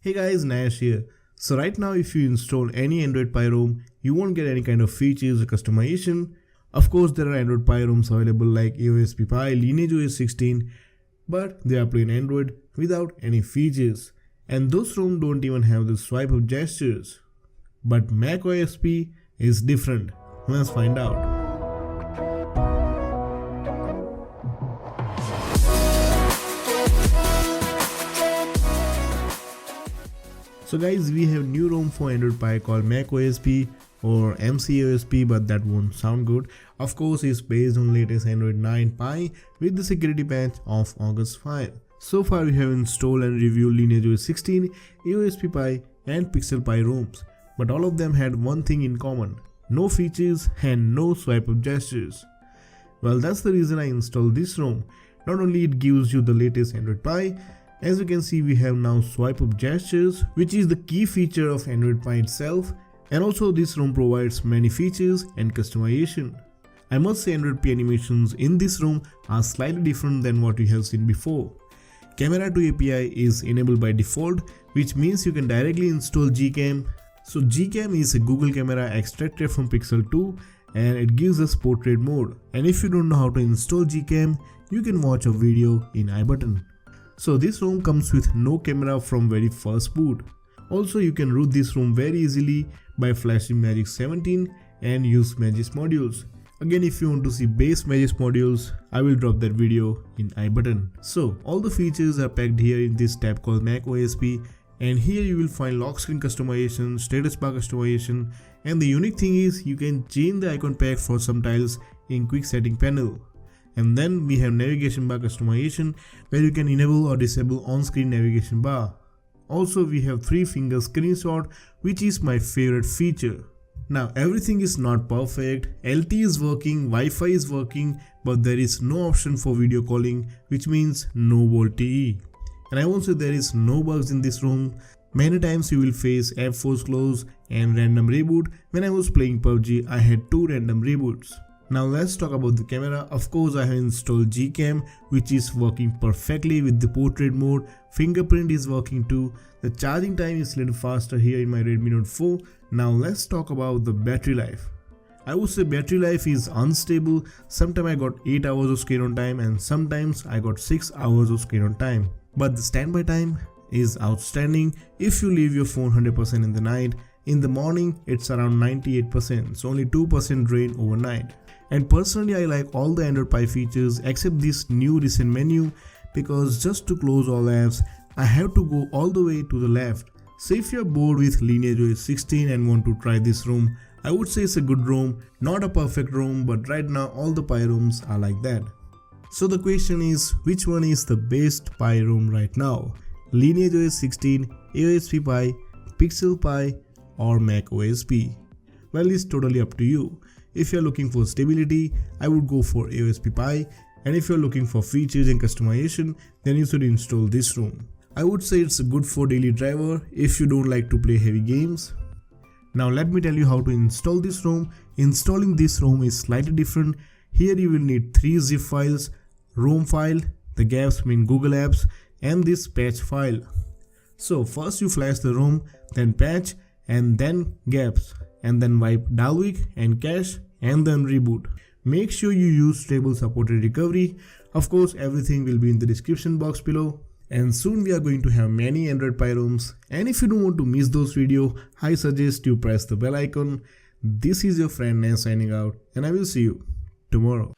Hey guys, Nash here. So right now if you install any Android Pie ROM, you won't get any kind of features or customization. Of course there are Android Pie ROMs available like Aosp Pie, Lineage OS 16, but they are plain Android without any features. And those ROM don't even have the swipe up gestures. But McAosp is different. Let's find out. So guys, we have new ROM for Android Pie called McAosp or MCAosp, but that won't sound good. Of course, it's based on latest Android 9 Pie with the security patch of August 5. So far we have installed and reviewed Lineage OS 16, Aosp Pie and Pixel Pie ROMs, but all of them had one thing in common: no features and no swipe up gestures. Well, that's the reason I installed this ROM. Not only it gives you the latest Android Pie, as you can see we have now swipe up gestures, which is the key feature of Android Pie itself, and also this ROM provides many features and customization. I must say Android Pie animations in this ROM are slightly different than what we have seen before. Camera to API is enabled by default, which means you can directly install GCAM. So GCAM is a Google camera extracted from Pixel 2 and it gives us portrait mode. And if you don't know how to install GCAM, you can watch a video in I button. So this ROM comes with no camera from very first boot. Also you can root this ROM very easily by flashing Magic 17 and use Magis modules. Again, if you want to see base Magis modules, I will drop that video in I button. So all the features are packed here in this tab called McAosp, and here you will find lock screen customization, status bar customization, and the unique thing is you can change the icon pack for some tiles in quick setting panel. And then we have navigation bar customization where you can enable or disable on-screen navigation bar. Also we have 3-finger screenshot, which is my favorite feature. Now everything is not perfect, LTE is working, Wi-Fi is working, but there is no option for video calling, which means no VoLTE. And I won't say there is no bugs in this ROM. Many times you will face app force close and random reboot. When I was playing PUBG, I had 2 random reboots. Now let's talk about the camera. Of course I have installed GCAM, which is working perfectly with the portrait mode. Fingerprint is working too. The charging time is a little faster here in my Redmi Note 4. Now let's talk about the battery life. I would say battery life is unstable. Sometimes I got 8 hours of screen on time and sometimes I got 6 hours of screen on time. But the standby time is outstanding. If you leave your phone 100% in the night, in the morning it's around 98%, so only 2% drain overnight. And personally I like all the Android Pie features except this new recent menu, because just to close all apps I have to go all the way to the left. So if you're bored with Lineage OS 16 and want to try this ROM, I would say it's a good ROM, not a perfect ROM, but right now all the Pie ROMs are like that. So the question is, which one is the best Pie ROM right now? Lineage OS 16, Aosp Pie, Pixel Pie or McAosp? Well, it's totally up to you. If you're looking for stability, I would go for Aosp Pie, and if you're looking for features and customization, then you should install this ROM. I would say it's good for daily driver if you don't like to play heavy games. Now let me tell you how to install this ROM. Installing this ROM is slightly different. Here you will need 3 zip files: ROM file, the gaps mean Google Apps, and this patch file. So first you flash the ROM, then patch, and then gaps, and then wipe Dalvik and cache, and then reboot. Make sure you use stable supported recovery. Of course everything will be in the description box below. And soon we are going to have many Android Pie ROMs, and if you don't want to miss those videos, I suggest you press the bell icon. This is your friend Nan signing out, and I will see you tomorrow.